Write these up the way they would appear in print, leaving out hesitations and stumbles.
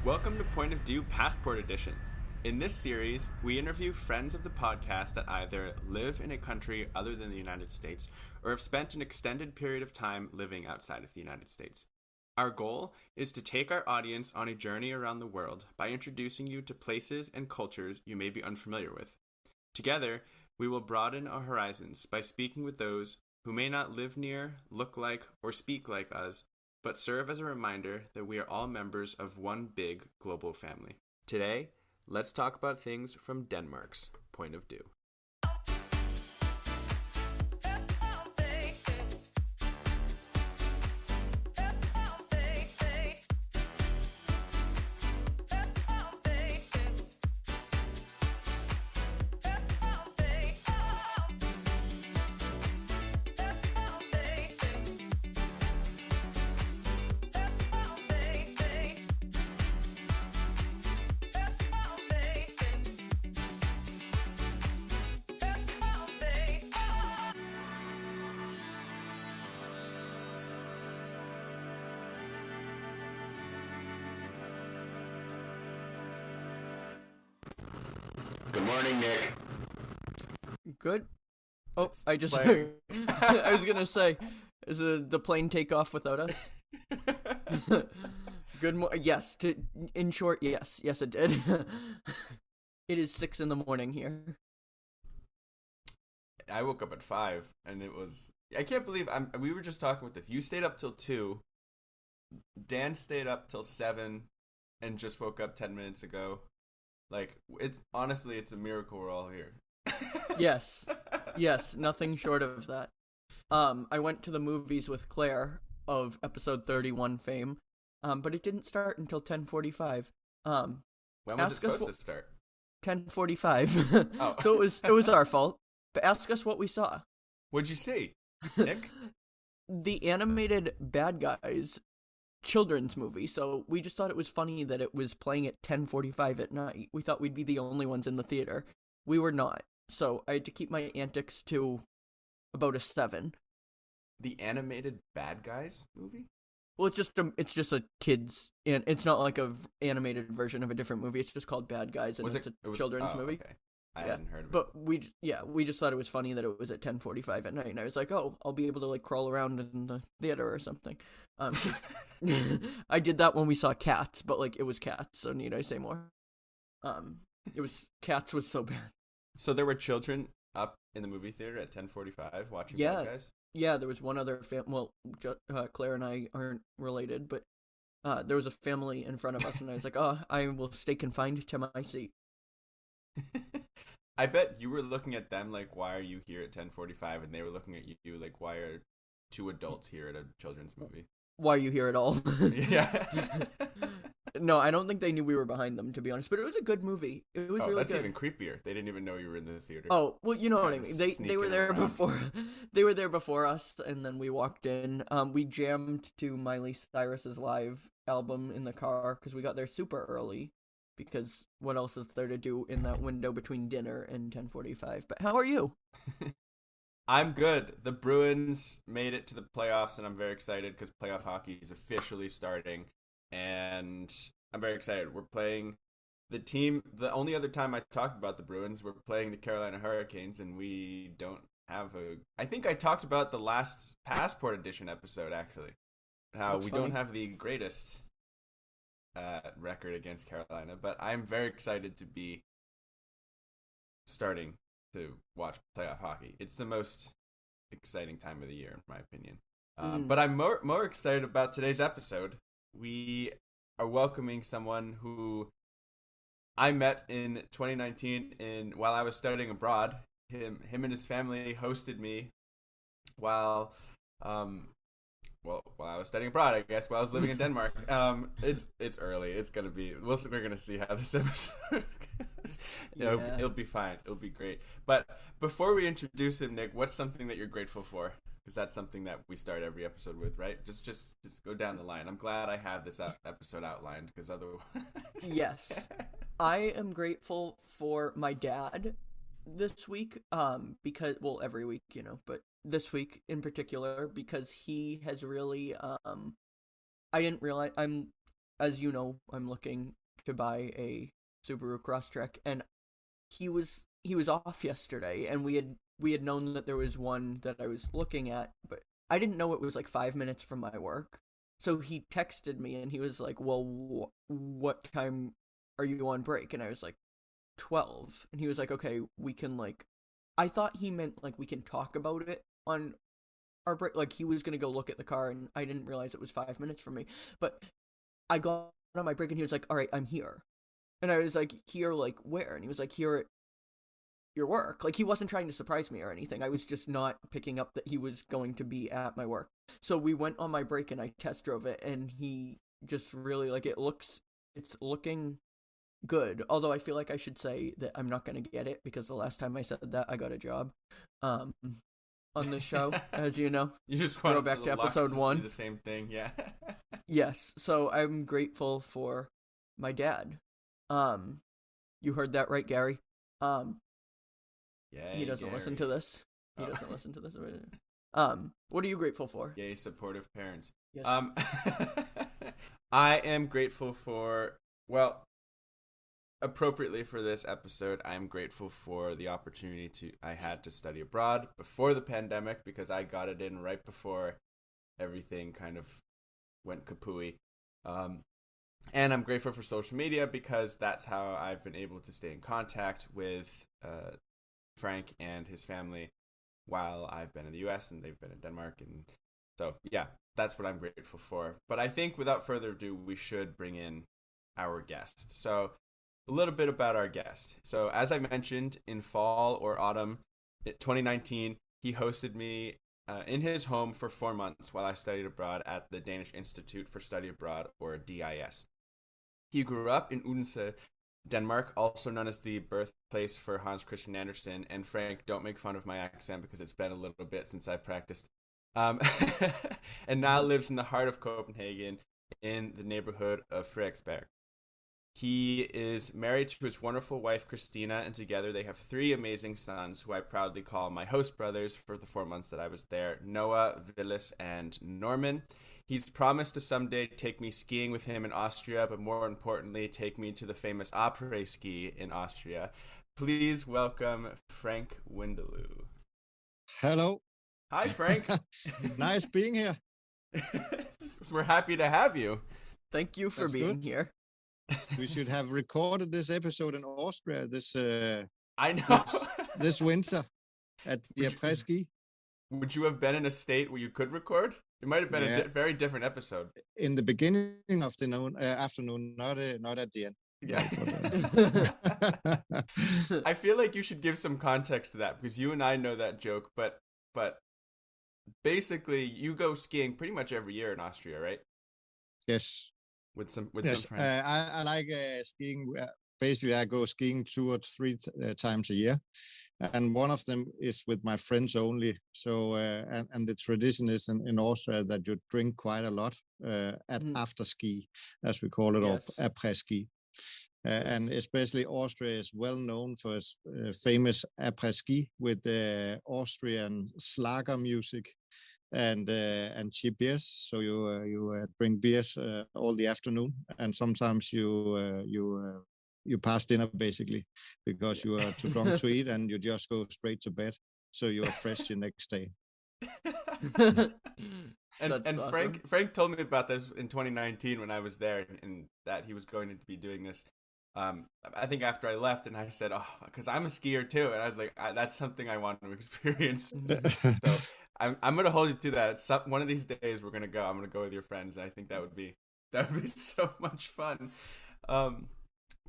Welcome to Point of View Passport Edition. In this series, we interview friends of the podcast that either live in a country other than the United States or have spent an extended period of time living outside of the United States. Our goal is to take our audience on a journey around the world by introducing you to places and cultures you may be unfamiliar with. Together, we will broaden our horizons by speaking with those who may not live near, look like, or speak like us, but serve as a reminder that we are all members of one big global family. Today, let's talk about things from Denmark's point of view. Good morning, Nick. Good. Oh, It's I just like- I was gonna say, is the plane take off without us? Yes. In short, yes, it did. It is 6 a.m. here. I woke up at 5, and it was... I can't believe we were just talking with this. You stayed up till 2. Dan stayed up till 7 and just woke up 10 minutes ago. Like, honestly, it's a miracle we're all here. Yes, nothing short of that. I went to the movies with Claire of episode 31 fame, but it didn't start until 10:45. When was it supposed to start? 10:45. Oh. So it was our fault. But ask us what we saw. What'd you see, Nick? The animated Bad Guys children's movie. So we just thought it was funny that it was playing at 10:45 at night. We thought we'd be the only ones in the theater. We were not. So I had to keep my antics to about a 7. The animated Bad Guys movie? Well, it's just a kids, and it's not like a animated version of a different movie. It's just called Bad Guys, and it's a children's movie. Okay. I hadn't heard of it. But we just thought it was funny that it was at 10:45 at night, and I was like, oh, I'll be able to like crawl around in the theater or something. I did that when we saw Cats, but like it was Cats, so need I say more? Cats was so bad. So there were children up in the movie theater at 10:45 watching Yeah. Bad Guys? Yeah, there was one other Claire and I aren't related, but there was a family in front of us, and I was like, oh, I will stay confined to my seat. I bet you were looking at them like, why are you here at 10:45? And they were looking at you like, why are two adults here at a children's movie? Why are you here at all? Yeah. No, I don't think they knew we were behind them, to be honest, but it was a good movie. It was really that's good. even creepier. They didn't even know you were in the theater. Oh, well, you know what I Kinda mean. They were sneaking there around. before. They were there before us, and then we walked in. We jammed to Miley Cyrus's live album in the car because we got there super early. Because what else is there to do in that window between dinner and 10:45? But how are you? I'm good. The Bruins made it to the playoffs, and I'm very excited because playoff hockey is officially starting. And I'm very excited. We're playing the team. The only other time I talked about the Bruins, we're playing the Carolina Hurricanes, and we don't have I think I talked about the last Passport Edition episode, actually. How That's we funny. don't have the greatest record against Carolina, but I'm very excited to be starting to watch playoff hockey. It's the most exciting time of the year, in my opinion. But I'm more excited about today's episode. We are welcoming someone who I met in 2019 while I was studying abroad. Him and his family hosted me while I was studying abroad, I guess, while I was living in Denmark. It's early. It's gonna be. We're gonna see how this episode goes. Yeah. It'll be fine. It'll be great. But before we introduce him, Nick, what's something that you're grateful for? Because that's something that we start every episode with, right? Just go down the line. I'm glad I have this episode outlined because otherwise. Yes. I am grateful for my dad this week, because, well, every week, but this week in particular, because he has really, I didn't realize, as you know, I'm looking to buy a Subaru Crosstrek, and he was off yesterday, and we had known that there was one that I was looking at, but I didn't know it was like 5 minutes from my work. So he texted me, and he was like, "Well, what time are you on break?" And I was like, 12. And he was like, "Okay, we can like." I thought he meant like we can talk about it on our break. Like he was gonna go look at the car, and I didn't realize it was 5 minutes from me. But I got on my break, and he was like, "All right, I'm here." And I was like, "Here, like where?" And he was like, "Here at your work." Like he wasn't trying to surprise me or anything. I was just not picking up that he was going to be at my work. So we went on my break, and I test drove it, and he just really like it's looking good. Although I feel like I should say that I'm not going to get it, because the last time I said that, I got a job um on this show, as you know. You just Throw want back to the luck episode to 1. do the same thing, yeah. Yes, so I'm grateful for my dad. You heard that right, Gary. Yay, He doesn't listen to Gary. this. He Oh. doesn't listen to this. What are you grateful for? Yay, supportive parents. Yes. I am grateful for, well, appropriately for this episode, I'm grateful for the opportunity I had to study abroad before the pandemic, because I got it in right before everything kind of went kapooey. And I'm grateful for social media, because that's how I've been able to stay in contact with Frank and his family while I've been in the US and they've been in Denmark. And so, yeah, that's what I'm grateful for. But I think without further ado, we should bring in our guest. So a little bit about our guest. So as I mentioned, in fall or autumn 2019, he hosted me in his home for 4 months while I studied abroad at the Danish Institute for Study Abroad, or DIS. He grew up in Odense, Denmark, also known as the birthplace for Hans Christian Andersen. And Frank, don't make fun of my accent, because it's been a little bit since I've practiced. And now lives in the heart of Copenhagen in the neighborhood of Frederiksberg. He is married to his wonderful wife, Christina, and together they have 3 amazing sons, who I proudly call my host brothers for the 4 months that I was there: Noah, Villis, and Norman. He's promised to someday take me skiing with him in Austria, but more importantly, take me to the famous après ski in Austria. Please welcome Frank Windeløv. Hello. Hi, Frank. Nice being here. We're happy to have you. Thank you for That's being good. here. We should have recorded this episode in Austria I know. this winter at the après ski. Would you have been in a state where you could record? It might have been a very different episode. In the beginning of the afternoon, not at the end. Yeah. I feel like you should give some context to that, because you and I know that joke, but basically you go skiing pretty much every year in Austria, right? Yes. With some Yes. friends. I like skiing. Basically, I go skiing 2 or 3 times a year, and one of them is with my friends only. So, and the tradition is in Austria that you drink quite a lot at after ski, as we call it, Yes. or après ski. And especially Austria is well known for its famous après ski with Austrian Schlager music and cheap beers. So you drink beers all the afternoon, and sometimes you pass dinner basically, because you are too drunk to eat, and you just go straight to bed, so you are fresh the next day. And awesome. Frank told me about this in 2019 when I was there, and that he was going to be doing this. I think after I left, and I said, "Oh, because I'm a skier too," and I was like, "That's something I want to experience." So I'm gonna hold you to that. One of these days we're gonna go. I'm gonna go with your friends, and I think that would be so much fun.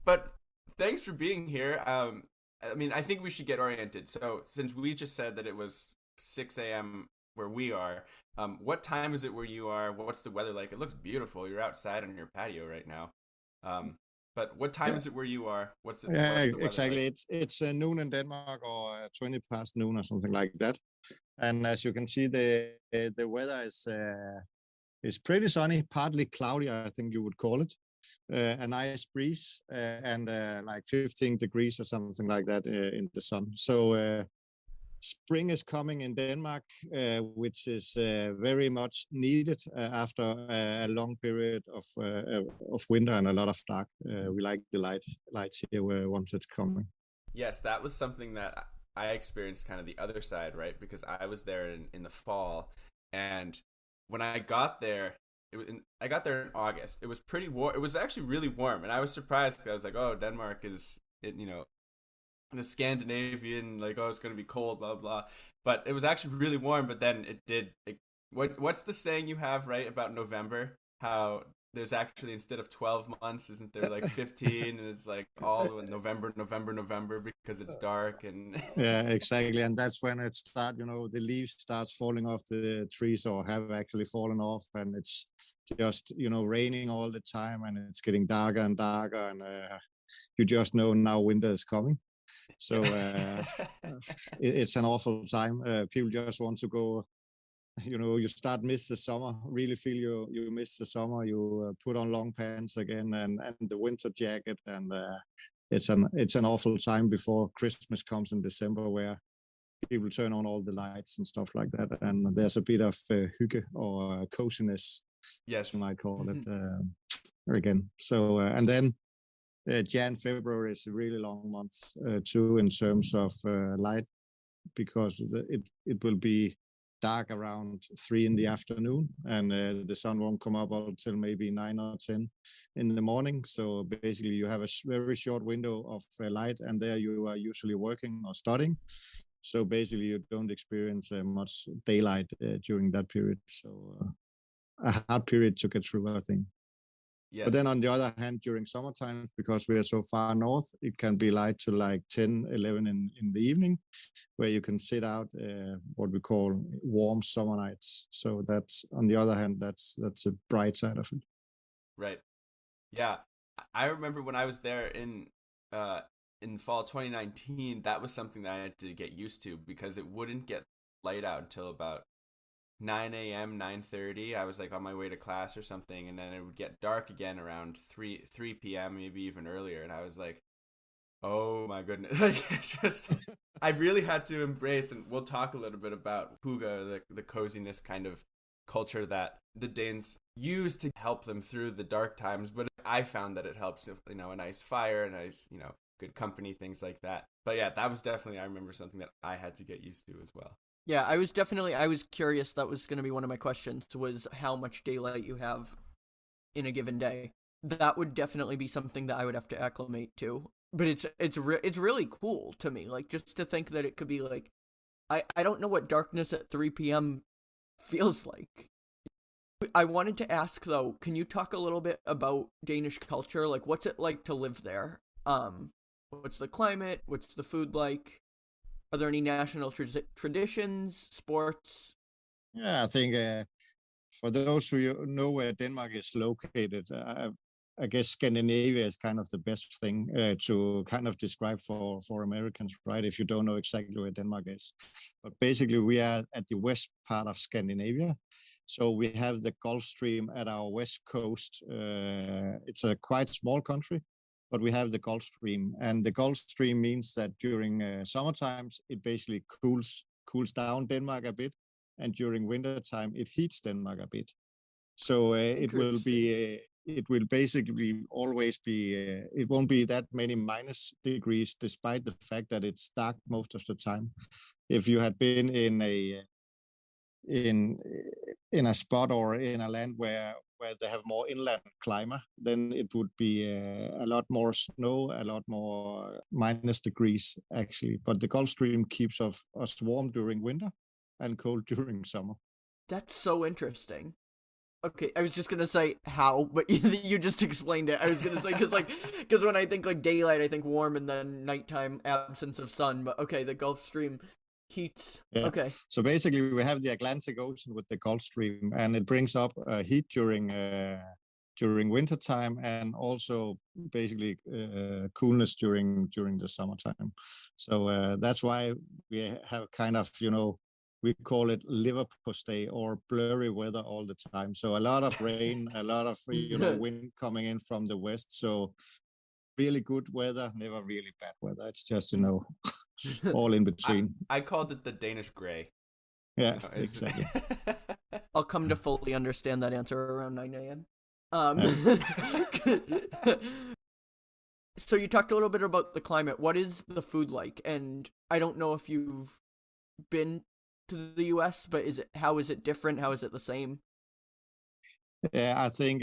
But thanks for being here. I mean, I think we should get oriented. So since we just said that it was 6 a.m. where we are, what time is it where you are? What's the weather like? It looks beautiful. You're outside on your patio right now. But what time is it where you are? What's the weather exactly. like? It's noon in Denmark, or 20 past noon or something like that. And as you can see, the weather is pretty sunny, partly cloudy, I think you would call it. A nice breeze and like 15 degrees or something like that in the sun. So spring is coming in Denmark, which is very much needed after a long period of winter and a lot of dark. We like the lights here once it's coming. Yes, that was something that I experienced kind of the other side, right? Because I was there in the fall, and when I got there, I got there in August. It was pretty warm. It was actually really warm, and I was surprised because I was like, "Oh, Denmark is the Scandinavian, like, oh, it's gonna be cold, blah blah." But it was actually really warm. But then it did. What's the saying you have, right, about November? How there's actually, instead of 12 months, isn't there like 15, and it's like all November because it's dark and Yeah, exactly. And that's when it starts, the leaves starts falling off the trees or have actually fallen off, and it's just, raining all the time, and it's getting darker and darker, and you just know now winter is coming. So it's an awful time. People just want to go. You start miss the summer. Really feel you miss the summer. You put on long pants again and the winter jacket, and it's an awful time before Christmas comes in December, where people turn on all the lights and stuff like that, and there's a bit of hygge or coziness, yes, you might call it again. So and then February is a really long month too in terms of light, because it will be dark around 3 in the afternoon, and the sun won't come up until maybe 9 or 10 in the morning. So basically you have a very short window of light, and there you are usually working or studying. So basically you don't experience much daylight during that period. So a hard period to get through, I think. yes. But then on the other hand, during summertime, because we are so far north, it can be light to like 10, 11 in the evening, where you can sit out what we call warm summer nights. So that's, on the other hand, that's a bright side of it. Right. Yeah. I remember when I was there in fall 2019, that was something that I had to get used to, because it wouldn't get light out until about 9 a.m., 9:30. I was like on my way to class or something, and then it would get dark again around 3 p.m., maybe even earlier, and I was like, oh my goodness. Like, it's just, I really had to embrace, and we'll talk a little bit about hygge, the coziness kind of culture that the Danes use to help them through the dark times. But I found that it helps, a nice fire, a nice, good company, things like that. But yeah, that was definitely, I remember, something that I had to get used to as well. Yeah, I was curious. That was going to be one of my questions, was how much daylight you have in a given day. That would definitely be something that I would have to acclimate to. But it's really cool to me, like, just to think that it could be like, I don't know what darkness at 3 p.m. feels like. I wanted to ask though, can you talk a little bit about Danish culture? Like, what's it like to live there? What's the climate? What's the food like? Are there any national traditions, sports? Yeah, I think for those who know where Denmark is located, I guess Scandinavia is kind of the best thing to kind of describe for Americans, right? If you don't know exactly where Denmark is. But basically, we are at the west part of Scandinavia. So we have the Gulf Stream at our west coast. It's a quite small country, but we have the Gulf Stream. And the Gulf Stream means that during summer times, it basically cools down Denmark a bit. And during winter time, it heats Denmark a bit. So it will basically always be, it won't be that many minus degrees, despite the fact that it's dark most of the time. If you had been in a spot or in a land where they have more inland climate, then it would be a lot more snow, a lot more minus degrees actually. But the Gulf Stream keeps us warm during winter and cold during summer. That's so interesting. Okay, I was just gonna say how, but you just explained it. I was gonna say because when I think like daylight, I think warm, and then nighttime, absence of sun. But okay, the Gulf Stream heats. Yeah. Okay. So basically, we have the Atlantic Ocean with the Gulf Stream, and it brings up heat during winter time, and also basically coolness during the summertime. So that's why we have kind of, we call it Liverpool or blurry weather all the time. So a lot of rain, a lot of wind coming in from the west. So really good weather, never really bad weather. It's just all in between. I called it the Danish Grey. Yeah, You know, exactly. I'll come to fully understand that answer around 9 a.m. So you talked a little bit about the climate. What is the food like? And I don't know if you've been to the U.S., but how is it different? How is it the same? Yeah, I think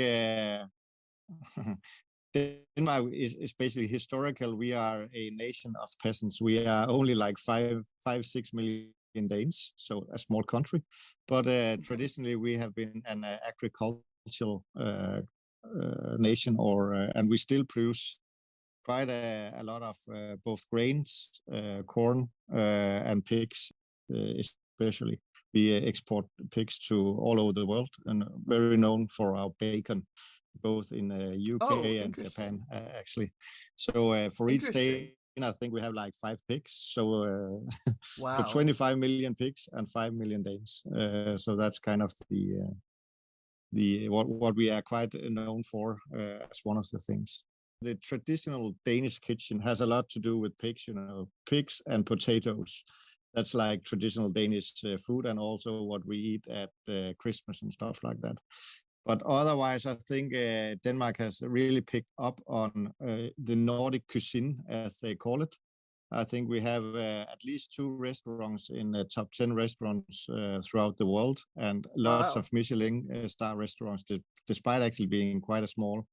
Denmark is basically historical. We are a nation of peasants. We are only like 6 million Danes, so a small country. But traditionally, we have been an agricultural nation, and we still produce quite a lot of both grains, corn, and pigs, especially. We export pigs to all over the world and very known for our bacon, both in UK and Japan, actually. So for each day, I think we have like 5 pigs. So, wow. So 25 million pigs and 5 million Danes. So that's kind of the what we are quite known for as one of the things. The traditional Danish kitchen has a lot to do with pigs, pigs and potatoes. That's like traditional Danish food, and also what we eat at Christmas and stuff like that. But otherwise, I think Denmark has really picked up on the Nordic cuisine, as they call it. I think we have at least 2 restaurants in the top 10 restaurants throughout the world, and lots of Michelin star restaurants, despite actually being quite a small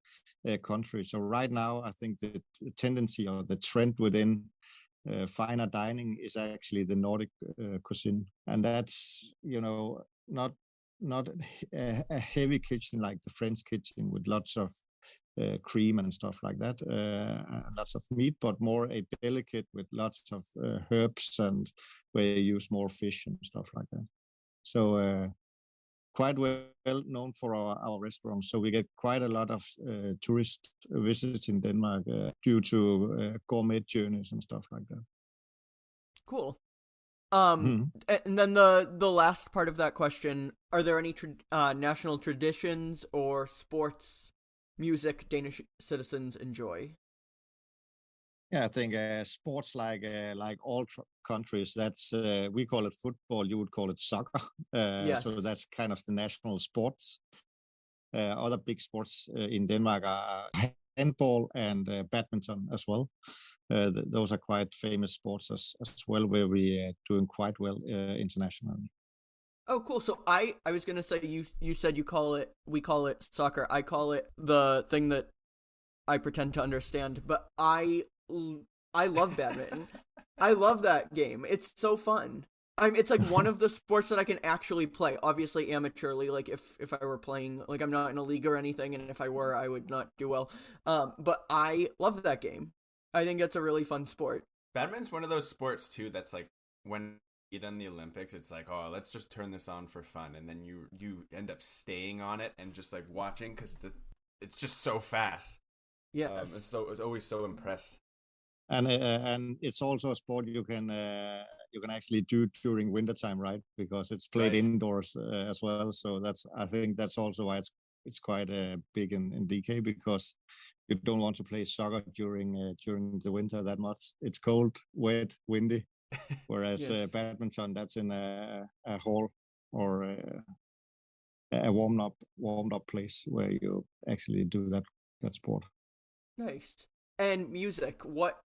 country. So right now, I think the tendency or the trend within finer dining is actually the Nordic cuisine, and that's not a heavy kitchen like the French kitchen with lots of cream and stuff like that, lots of meat, but more a delicate with lots of herbs, and where you use more fish and stuff like that. So quite well known for our restaurants. So we get quite a lot of tourist visits in Denmark due to gourmet journeys and stuff like that. Cool. And then the last part of that question: are there any national traditions or sports, music Danish citizens enjoy? Yeah, I think sports like all countries. That's we call it football. You would call it soccer. Yes. So that's kind of the national sports. Other big sports in Denmark are handball and badminton as well. Those are quite famous sports as well, where we are doing quite well internationally. Oh, cool. So I was gonna say, you said we call it soccer. I call it the thing that I pretend to understand, but I love badminton. I love that game. It's so fun. It's like one of the sports that I can actually play. Obviously, amateurly. Like if I were playing, like I'm not in a league or anything, and if I were, I would not do well. But I love that game. I think it's a really fun sport. Badminton's one of those sports too that's like, when you get in the Olympics, it's like, oh, let's just turn this on for fun, and then you end up staying on it and just like watching because it's just so fast. Yeah, it's always so impressed. And it's also a sport you can actually do during wintertime, right? Because it's played indoors as well. So I think that's also why it's quite big in DK, because you don't want to play soccer during the winter that much. It's cold, wet, windy. Whereas badminton, that's in a hall or a warmed up place where you actually do that sport. Nice. And music, what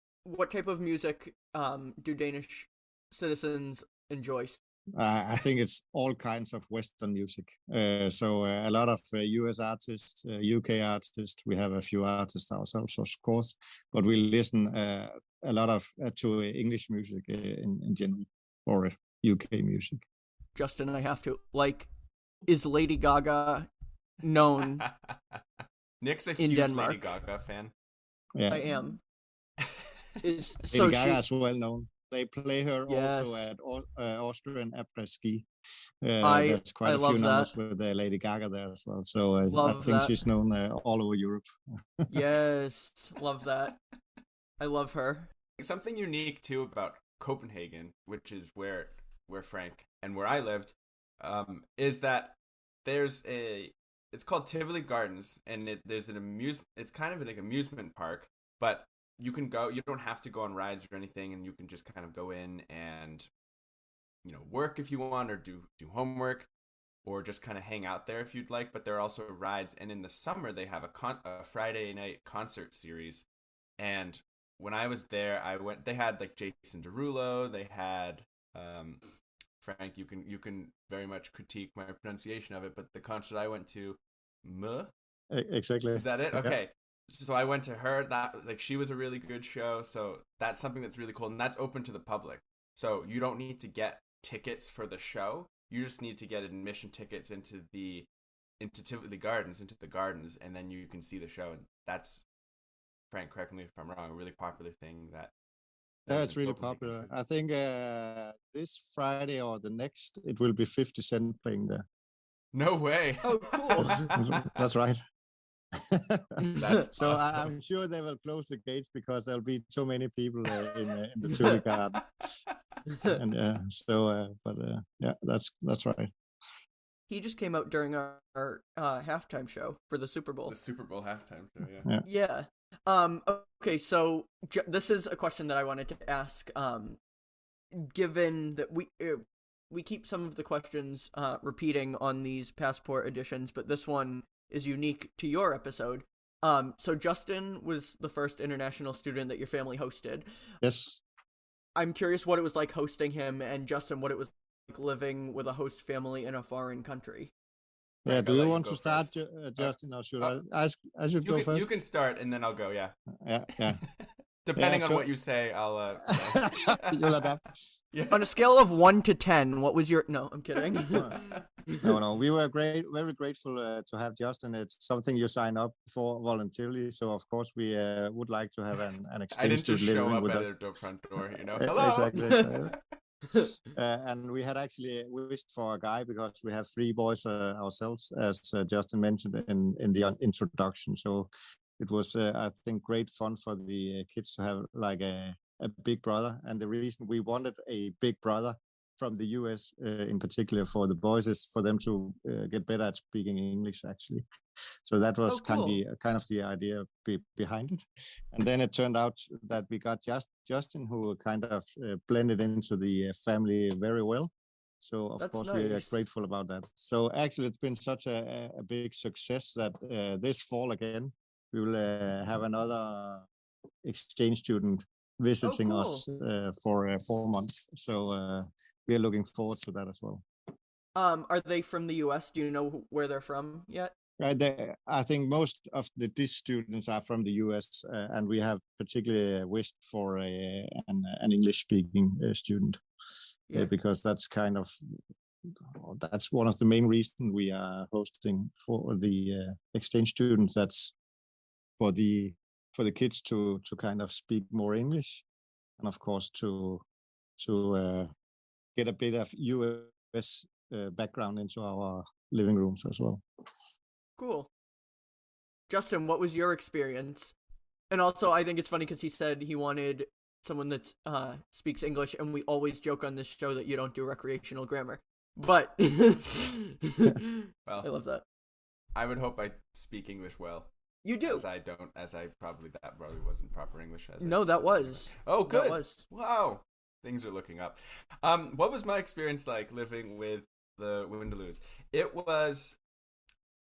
type of music do Danish citizens enjoy? I think it's all kinds of Western music. So a lot of US artists, UK artists. We have a few artists ourselves, of course, but we listen a lot of to English music in general, or UK music. Justin, I have to, like, is Lady Gaga known Nick's a in huge Denmark? Lady Gaga fan. Yeah, I am. Lady Gaga is well known. They play her also at Austrian après-ski. There's quite a few numbers with Lady Gaga there as well. So I think she's known all over Europe. Yes, love that. I love her. Something unique too about Copenhagen, which is where Frank and where I lived, is that it's called Tivoli Gardens, and it's kind of an amusement park, but you can go. You don't have to go on rides or anything, and you can just kind of go in and work if you want, or do homework, or just kind of hang out there if you'd like. But there are also rides, and in the summer they have a Friday night concert series. And when I was there, they had like Jason Derulo, they had Frank. You can very much critique my pronunciation of it, but the concert I went to, Exactly. Is that it? Yeah. Okay. So I went to her. That she was a really good show. So that's something that's really cool, and that's open to the public. So you don't need to get tickets for the show. You just need to get admission tickets into Tivoli Gardens, into the gardens, and then you can see the show. And that's, Frank, correct me if I'm wrong, a really popular thing that it's really popular. I think this Friday or the next, it will be 50 Cent playing there. No way. Oh, cool. That's right. That's so awesome. I'm sure they will close the gates because there'll be so many people in the Tivoli Garden. And yeah, that's right. He just came out during our halftime show for the Super Bowl. The Super Bowl halftime show, yeah. Yeah. Okay, so this is a question that I wanted to ask. Given that we keep some of the questions repeating on these passport editions, but this one is unique to your episode. So Justin was the first international student that your family hosted. Yes. I'm curious what it was like hosting him, and Justin, what it was like living with a host family in a foreign country. Yeah, do you want to start, Justin, or should I should go first? You can start, and then I'll go, yeah. Yeah. Depending on what you say, I'll... You'll adapt. Yeah. On a scale of 1 to 10, what was your... No, I'm kidding. No. We were very grateful to have Justin. It's something you sign up for voluntarily. So, of course, we would like to have an exchange student living with us. I didn't just show up at the front door, Hello! Exactly. And we had actually wished for a guy because we have 3 boys ourselves, as Justin mentioned in the introduction. So it was, I think, great fun for the kids to have like a big brother. And the reason we wanted a big brother from the US in particular for the boys is for them to get better at speaking English, actually. So that was kind of the idea behind it. And then it turned out that we got Justin, who kind of blended into the family very well. So, of course, we are grateful about that. So actually, it's been such a big success that this fall again, we will have another exchange student visiting us for 4 months. So we are looking forward to that as well. Are they from the US? Do you know where they're from yet? I think most of these students are from the US, and we have particularly wished for an English-speaking student, because that's one of the main reasons we are hosting for the exchange students. That's for the kids to kind of speak more English, and of course to get a bit of US background into our living rooms as well. Cool. Justin, what was your experience? And also, I think it's funny because he said he wanted someone that speaks English, and we always joke on this show that you don't do recreational grammar. But well, I love that. I would hope I speak English well. You do. That probably wasn't proper English. That was. Oh, good. That was. Wow. Things are looking up. What was my experience like living with the Windeløws? It was,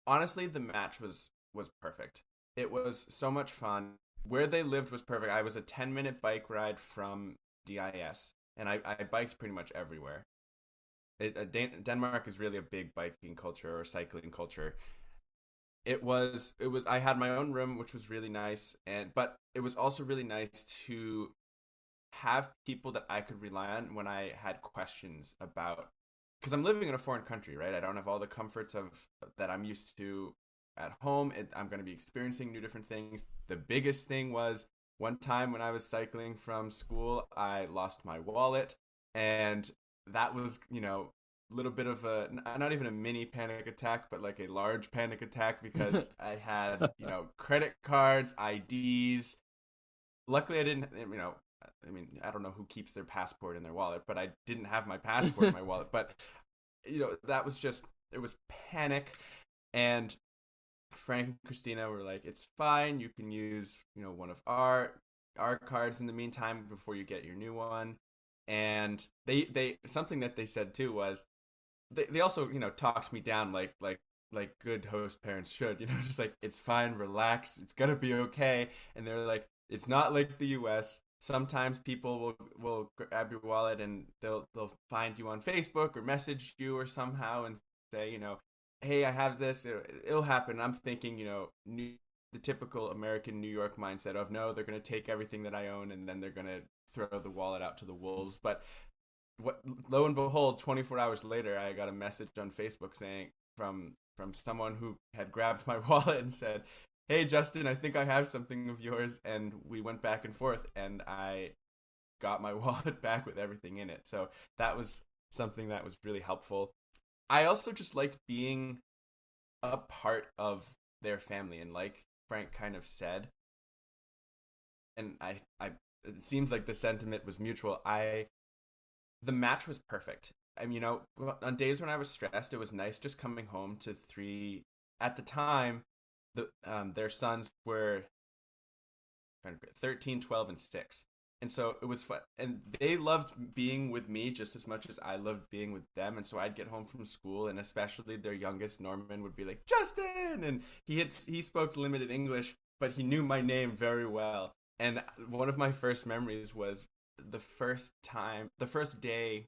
honestly, the match was perfect. It was so much fun. Where they lived was perfect. I was a 10-minute bike ride from DIS, and I biked pretty much everywhere. Denmark is really a big biking culture or cycling culture. It was. I had my own room, which was really nice, but it was also really nice to have people that I could rely on when I had questions about, because I'm living in a foreign country, right? I don't have all the comforts that I'm used to at home. I'm going to be experiencing new different things. The biggest thing was one time when I was cycling from school, I lost my wallet, and that was, a little bit of not even a mini panic attack, but like a large panic attack, because I had, credit cards, IDs. Luckily, I didn't, I don't know who keeps their passport in their wallet, but I didn't have my passport in my wallet. But, that was just, it was panic. And Frank and Christina were like, it's fine. You can use, one of our our cards in the meantime before you get your new one. And they something that they said too was they also, talked me down like good host parents should, just like, it's fine, relax, it's gonna be okay. And they're like, it's not like the US. Sometimes people will grab your wallet and they'll find you on Facebook or message you or somehow and say, hey, I have this, it'll happen. I'm thinking, the typical American New York mindset of, no, they're going to take everything that I own and then they're going to throw the wallet out to the wolves. But lo and behold, 24 hours later, I got a message on Facebook saying from someone who had grabbed my wallet and said, hey, Justin, I think I have something of yours. And we went back and forth and I got my wallet back with everything in it. So that was something that was really helpful. I also just liked being a part of their family. And like Frank kind of said, and I it seems like the sentiment was mutual. The match was perfect. I mean, on days when I was stressed, it was nice just coming home to three. At the time, their sons were 13, 12, and 6. And so it was fun. And they loved being with me just as much as I loved being with them. And so I'd get home from school, and especially their youngest, Norman, would be like, Justin! And he spoke limited English, but he knew my name very well. And one of my first memories was the first day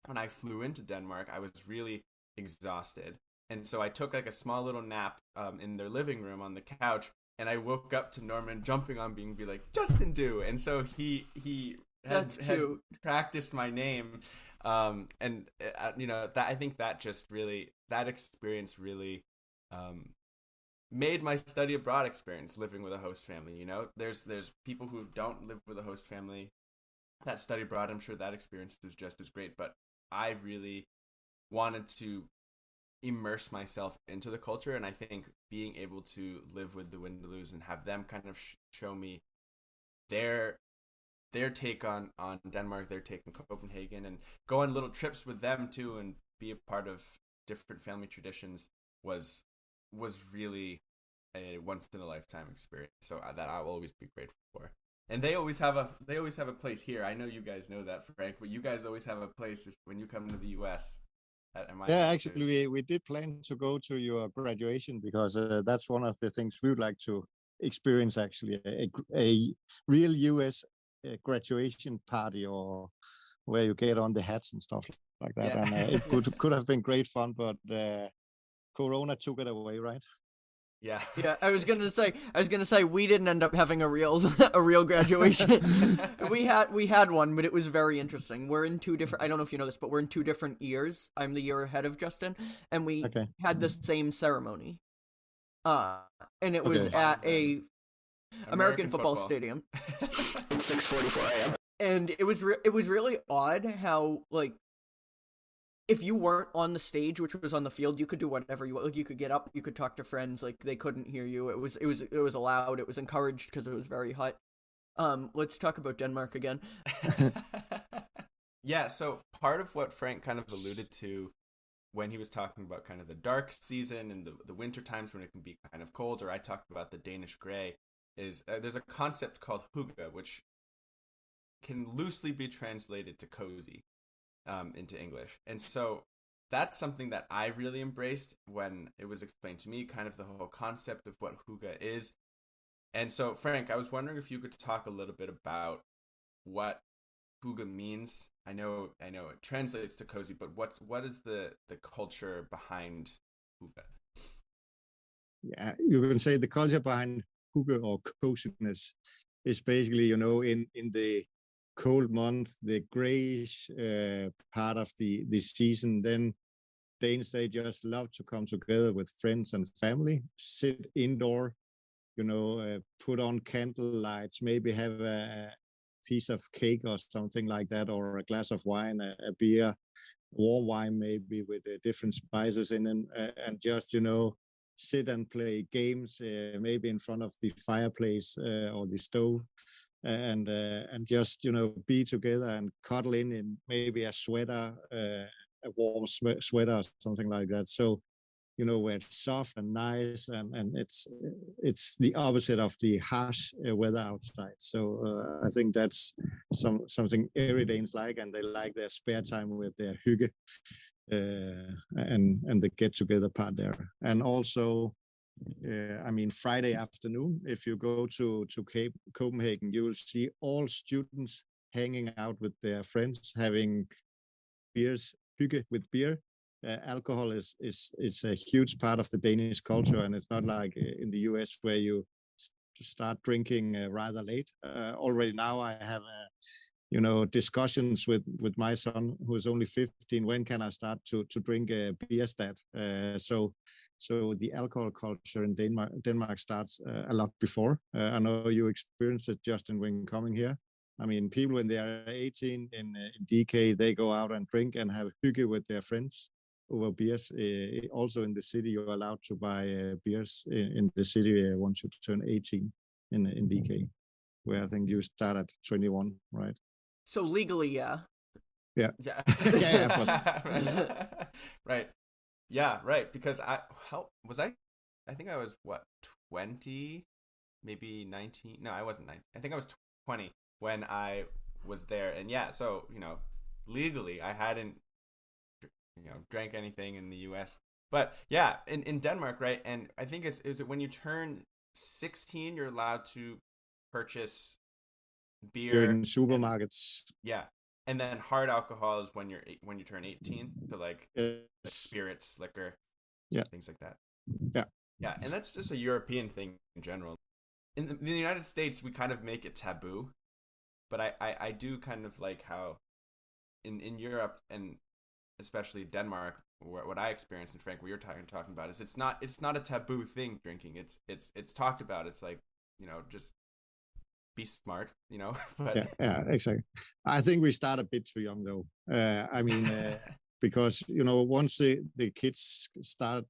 when I flew into Denmark. I was really exhausted. And so I took like a small little nap in their living room on the couch. And I woke up to Norman jumping on me and be like, Justin do. And so he had practiced my name. And that I think that just really, that experience really made my study abroad experience living with a host family. There's people who don't live with a host family that study abroad. I'm sure that experience is just as great. But I really wanted to immerse myself into the culture, and I think being able to live with the Windeløws and have them kind of show me their take on Denmark, their take on Copenhagen, and go on little trips with them too, and be a part of different family traditions was really a once in a lifetime experience. So that I'll always be grateful for. And they always have a place here. I know you guys know that, Frank, but you guys always have a place when you come to the US. Yeah, actually, we did plan to go to your graduation because that's one of the things we would like to experience, actually, a real US graduation party, or where you get on the hats and stuff like that. Yeah. And it could have been great fun, but Corona took it away, right? Yeah. Yeah, I was gonna say we didn't end up having a real graduation. we had one, but it was very interesting. We're in two different, I don't know if you know this, but we're in two different years. I'm the year ahead of Justin, and we had the same ceremony. And it was at a American football stadium. 6:44 a.m. And it was really odd how, like, if you weren't on the stage, which was on the field, you could do whatever you want. Like, you could get up, you could talk to friends. Like, they couldn't hear you. It was allowed. It was encouraged because it was very hot. Let's talk about Denmark again. Yeah. So part of what Frank kind of alluded to when he was talking about kind of the dark season and the winter times when it can be kind of cold, or I talked about the Danish gray, is there's a concept called hygge, which can loosely be translated to cozy. Into English. And so that's something that I really embraced when it was explained to me, kind of the whole concept of what hygge is. And so, Frank, I was wondering if you could talk a little bit about what hygge means. I know it translates to cozy, but what is the culture behind hygge? Yeah, you can say the culture behind hygge or coziness is basically, in the cold month, the grayish part of the season, then Danes, they just love to come together with friends and family, sit indoor, put on candle lights, maybe have a piece of cake or something like that, or a glass of wine, a beer, warm wine maybe with different spices in them, and just sit and play games, maybe in front of the fireplace or the stove, and just be together and cuddle in maybe a sweater, a warm sweater or something like that. So where it's soft and nice, and it's the opposite of the harsh weather outside. So I think that's something every Danes like, and they like their spare time with their hygge, and the get together part there. And also, Friday afternoon, if you go to Copenhagen, you will see all students hanging out with their friends, having beers, hygge with beer. Alcohol is a huge part of the Danish culture, and it's not like in the US where you start drinking rather late. Already now, I have discussions with my son, who is only 15. When can I start to drink a beer stat? So the alcohol culture in Denmark starts a lot before. I know you experienced it, Justin, when coming here. People when they are 18 in DK, they go out and drink and have hygge with their friends over beers. Also in the city, you're allowed to buy beers in the city once you turn 18 in DK, where I think you start at 21, right? So legally, yeah. Yeah. Yeah. But... Right. Yeah, right. Because I think I was 20, maybe 19. No, I wasn't 19. I think I was 20 when I was there. And yeah, so, legally I hadn't, drank anything in the US. But yeah, in Denmark, right? And I think is it when you turn 16, you're allowed to purchase beer in supermarkets. And then hard alcohol is when you turn 18, to like yes. spirits, liquor, things like that. Yeah, and that's just a European thing in general. In the United States, we kind of make it taboo, but I do kind of like how in Europe, and especially Denmark, what I experienced, and Frank, what you're talking about, is it's not a taboo thing, drinking. It's talked about. It's like, just be smart, but yeah, exactly. I think we start a bit too young though. Because once the kids start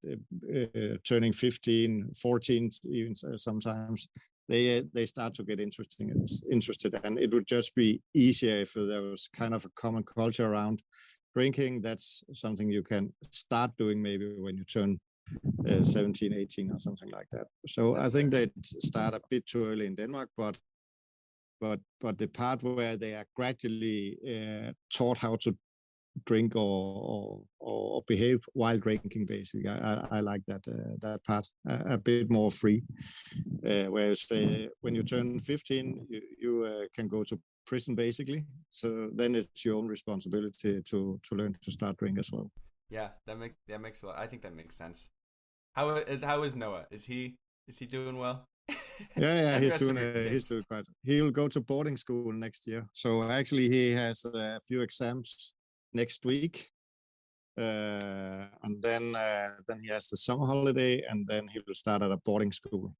turning 15, 14, even sometimes they start to get interested, and it would just be easier if there was kind of a common culture around drinking. That's something you can start doing maybe when you turn 17, 18 or something like that. So I think they start a bit too early in Denmark, but the part where they are gradually taught how to drink or behave while drinking, basically, I like that part a bit more free. Whereas when you turn 15, you can go to prison, basically. So then it's your own responsibility to learn to start drinking as well. Yeah, that makes a lot. I think that makes sense. How is Noah? Is he doing well? Yeah, he's doing quite. He'll go to boarding school next year. So actually, he has a few exams next week, and then he has the summer holiday, and then he will start at a boarding school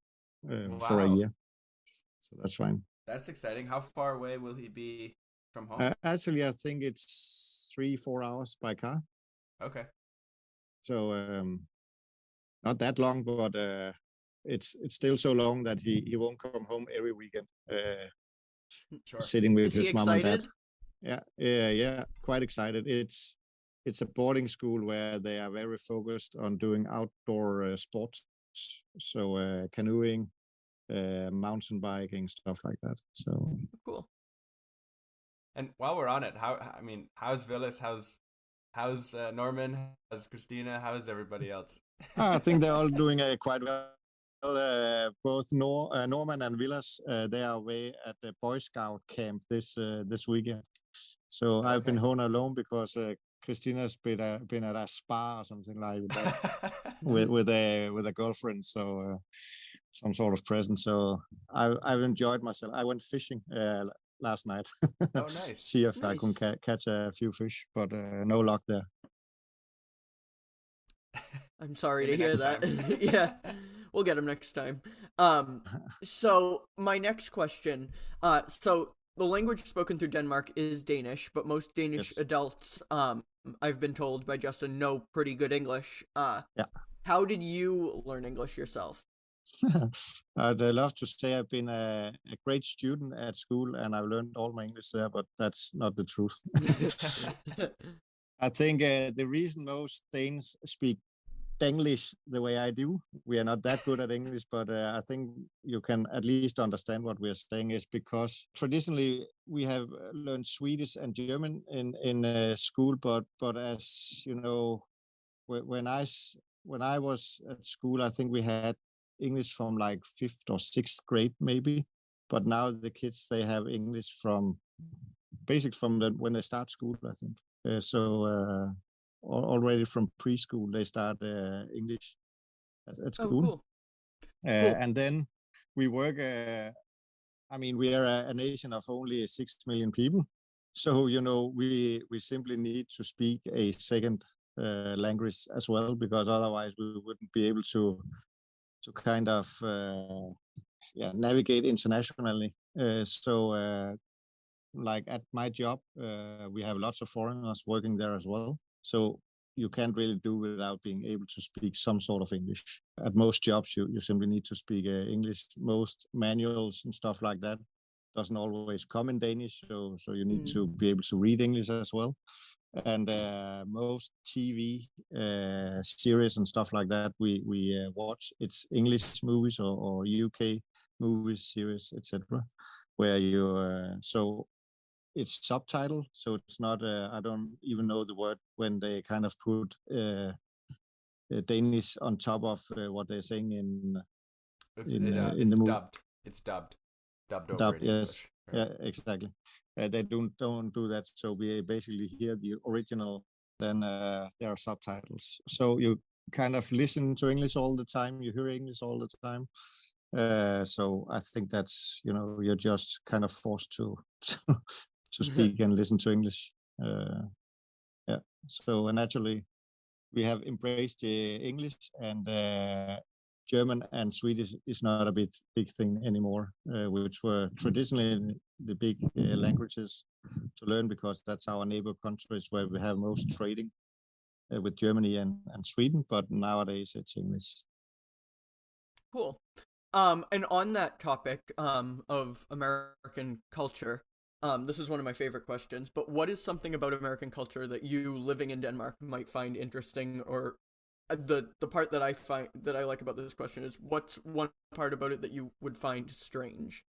for a year. So that's fine. That's exciting. How far away will he be from home? Actually, I think it's 3-4 hours by car. Okay. So not that long, but it's still so long that he won't come home every weekend. Sure. Sitting with his mom and dad. Yeah, quite excited. It's a boarding school where they are very focused on doing outdoor sports, so canoeing, mountain biking, stuff like that. So cool. And while we're on it, how's Villas? How's Norman? How's Christina? How's everybody else? I think they're all doing quite well. Both Norman and Villas, they are away at the Boy Scout camp this weekend. So okay. I've been home alone because Christina's been at a spa or something like that with a girlfriend. So some sort of present. So I've enjoyed myself. I went fishing last night. Oh, nice. See if I can catch a few fish, but no luck there. I'm sorry to hear that. Yeah, we'll get him next time. So my next question. So the language spoken through Denmark is Danish, but most Danish adults, I've been told by Justin, know pretty good English. Yeah. How did you learn English yourself? I'd love to say I've been a great student at school and I've learned all my English there, but that's not the truth. I think the reason most Danes speak Denglish the way I do. We are not that good at English, but I think you can at least understand what we are saying is because traditionally we have learned Swedish and German in school, but as you know, when I was at school, I think we had English from like fifth or sixth grade maybe, but now the kids they have English from when they start school, I think. Already from preschool they start English at Oh, school. cool. Cool. And then we work. We are a nation of only 6 million people, so we simply need to speak a second language as well, because otherwise we wouldn't be able to kind of navigate internationally. Like at my job, we have lots of foreigners working there as well. So you can't really do without being able to speak some sort of English. At most jobs, you simply need to speak English. Most manuals and stuff like that doesn't always come in Danish, so you need to be able to read English as well. And most TV series and stuff like that we watch, it's English movies or UK movies, series, etc. Where you so it's subtitle, so it's not. I don't even know the word when they kind of put Danish on top of what they're saying in the movie. Dubbed. It's dubbed over in Yes, English. Right? yeah, exactly. They don't do that, so we basically hear the original. Then there are subtitles, so you kind of listen to English all the time. You hear English all the time. So I think that's you're just kind of forced to to speak and listen to English. Yeah. So naturally, we have embraced English, and German and Swedish is not a big thing anymore, which were traditionally the big languages to learn, because that's our neighbor countries where we have most trading with Germany and Sweden. But nowadays it's English. Cool. And on that topic of American culture, this is one of my favorite questions, but what is something about American culture that you living in Denmark might find interesting, or the part that I like about this question is, what's one part about it that you would find strange?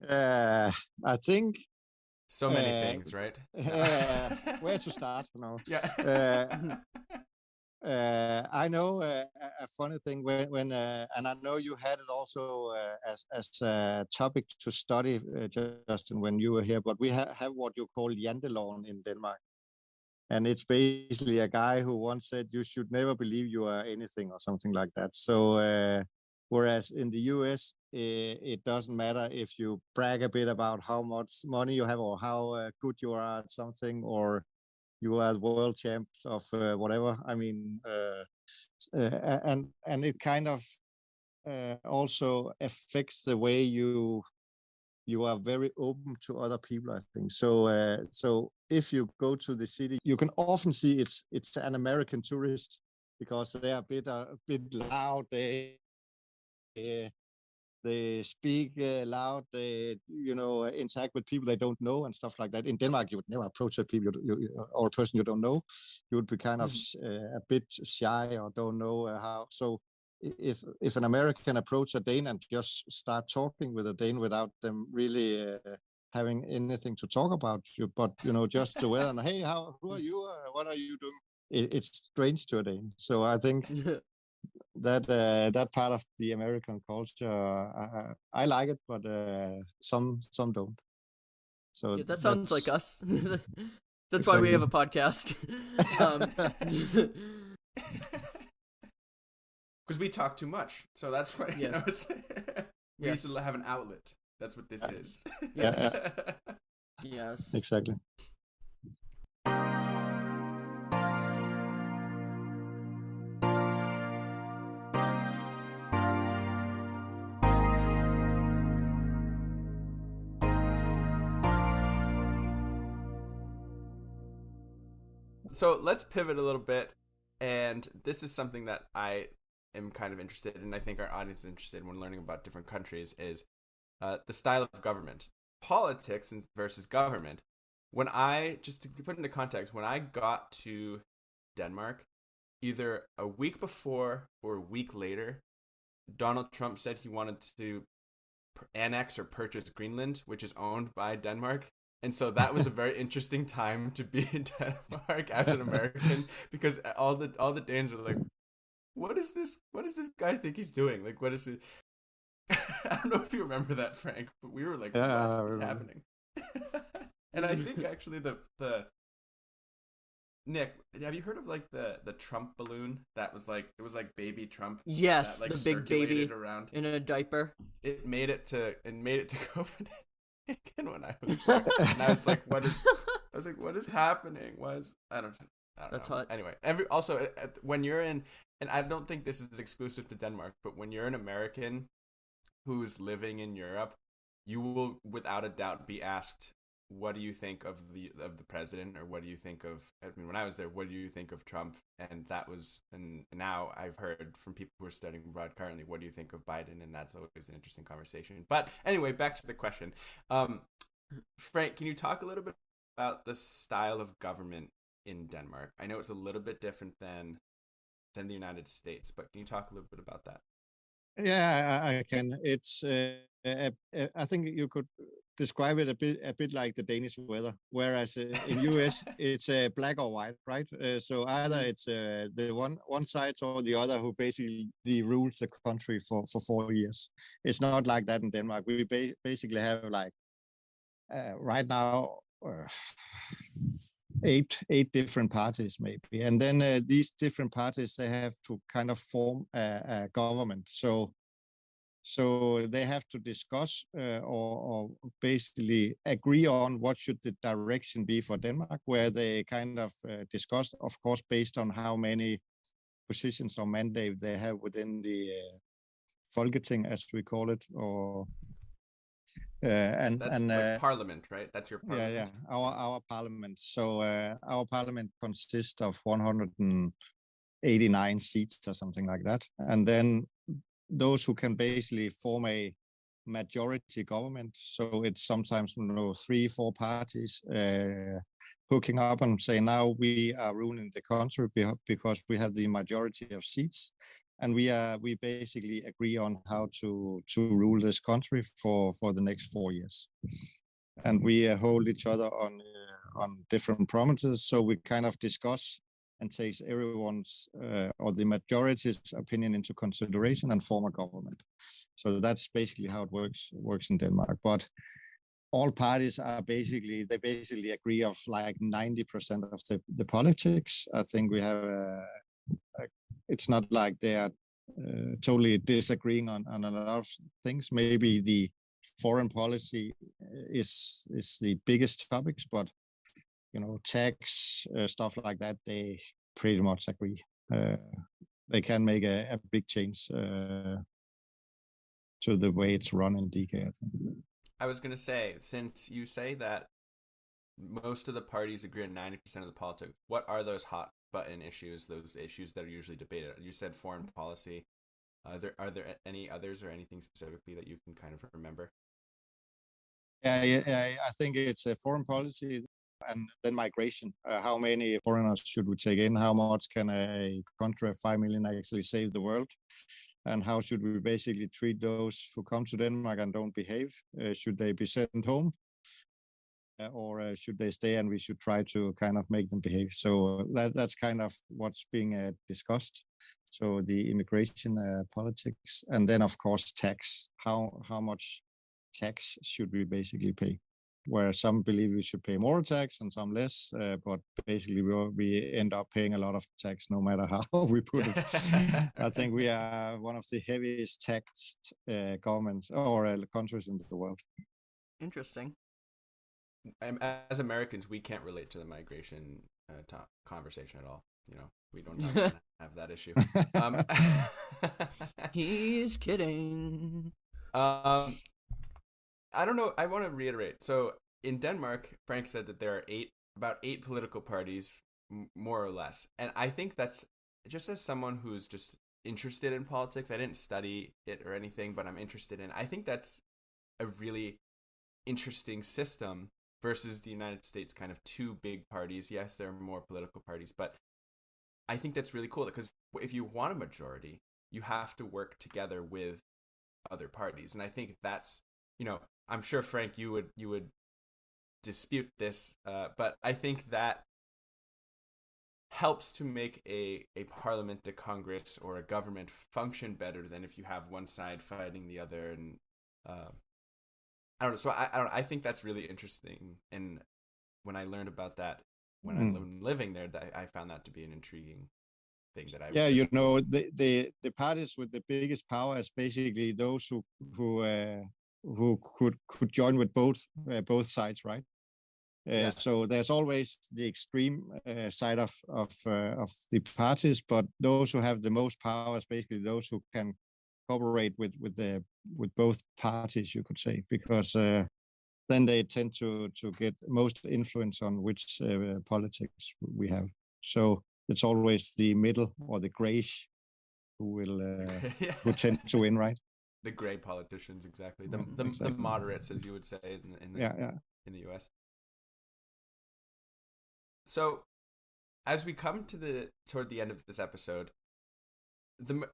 I think so many things, right? Where to start? No. Yeah. I know a funny thing when and I know you had it also as a topic to study, Justin, when you were here. But we have what you call Windeløv in Denmark, and it's basically a guy who once said you should never believe you are anything or something like that. So whereas in the US, it doesn't matter if you brag a bit about how much money you have or how good you are at something, or you are world champs of whatever. I mean, and it kind of also affects the way you are very open to other people, I think. So if you go to the city, you can often see it's an American tourist, because they are a bit loud. They speak loud, they interact with people they don't know and stuff like that. In Denmark, you would never approach a people or a person you don't know. You would be kind of a bit shy or don't know how. So if an American approach a Dane and just start talking with a Dane without them really having anything to talk about you, but just the weather and hey, who are you? What are you doing? It's strange to a Dane. So I think that part of the American culture, I like it, but some don't. So yeah, that sounds like us. That's exactly why we have a podcast. Because we talk too much, so that's why Yes. we need to have an outlet. That's what this is. Yeah. Yes. Exactly. So let's pivot a little bit, and this is something that I am kind of interested in, and I think our audience is interested in when learning about different countries, is the style of government. Politics versus government. When just to put into context, when I got to Denmark, either a week before or a week later, Donald Trump said he wanted to annex or purchase Greenland, which is owned by Denmark. And so that was a very interesting time to be in Denmark as an American, because all the Danes were like, what is this guy think he's doing? Like, what is it? I don't know if you remember that, Frank, but we were like, what is happening? And I think actually the Nick, have you heard of like the Trump balloon that was like, it was like baby Trump? Yes, that, like, the big baby around in a diaper. It made it to Copenhagen when I was there, and I was like, what is happening? I don't That's know. hot. Anyway, when you're in, and I don't think this is exclusive to Denmark, but when you're an American who's living in Europe, you will without a doubt be asked, what do you think of the president, or what do you think of, I mean, when I was there, what do you think of Trump? And now I've heard from people who are studying abroad currently, what do you think of Biden? And that's always an interesting conversation. But anyway, back to the question. Frank, can you talk a little bit about the style of government in Denmark? I know it's a little bit different than the United States, but can you talk a little bit about that? Yeah, I can. It's I think you could describe it a bit like the Danish weather, whereas in US it's black or white, right? So either it's the one side or the other who basically rules the country for 4 years. It's not like that in Denmark. We basically have like right now eight different parties maybe, and then these different parties, they have to kind of form a government. So they have to discuss or basically agree on what should the direction be for Denmark, where they kind of discuss, of course, based on how many positions or mandate they have within the Folketing, as we call it, or that's like parliament, right? That's your parliament. Yeah, our parliament. So our parliament consists of 189 seats or something like that, and then those who can basically form a majority government. So it's sometimes 3-4 parties hooking up and say, now we are ruling the country because we have the majority of seats, and we basically agree on how to rule this country for the next 4 years, and we hold each other on different promises. So we kind of discuss and takes everyone's or the majority's opinion into consideration and form a government. So that's basically how it works in Denmark. But all parties are basically agree of like 90% of the politics. I think we have it's not like they are totally disagreeing on a lot of things. Maybe the foreign policy is the biggest topics, but tax, stuff like that, they pretty much agree. They can make a big change to the way it's run in DK, I think. I was going to say, since you say that most of the parties agree on 90% of the politics, what are those hot button issues, those issues that are usually debated? You said foreign policy. Are there any others, or anything specifically that you can kind of remember? Yeah, I think it's a foreign policy, and then migration. How many foreigners should we take in? How much can a country of 5 million actually save the world? And how should we basically treat those who come to Denmark and don't behave? Should they be sent home? Or should they stay, and we should try to kind of make them behave? So that's kind of what's being discussed. So the immigration politics, and then of course tax. How much tax should we basically pay? Where some believe we should pay more tax and some less, but basically we end up paying a lot of tax no matter how we put it. I think we are one of the heaviest taxed governments or countries in the world. Interesting. As Americans, we can't relate to the migration conversation at all. We don't have that issue. He's kidding. I don't know. I want to reiterate. So in Denmark, Frank said that there are about eight political parties, more or less. And I think that's, just as someone who's just interested in politics, I didn't study it or anything, but I'm interested in, I think that's a really interesting system versus the United States kind of two big parties. Yes, there are more political parties, but I think that's really cool because if you want a majority, you have to work together with other parties, and I think that's, I'm sure Frank, you would dispute this, but I think that helps to make a parliament, a Congress, or a government function better than if you have one side fighting the other. And I don't know. So I think that's really interesting. And when I learned about that, when I'm living there, I found that to be an intriguing thing that I. Yeah, the parties with the biggest power is basically those who could join with both sides, right? So there's always the extreme side of the parties, but those who have the most power is basically those who can cooperate with both parties, you could say, because then they tend to get most influence on which politics we have. So it's always the middle or the grayish who will who tend to win, right? The gray politicians, exactly. The Exactly. the moderates, as you would say in the U.S. So, as we come toward the end of this episode,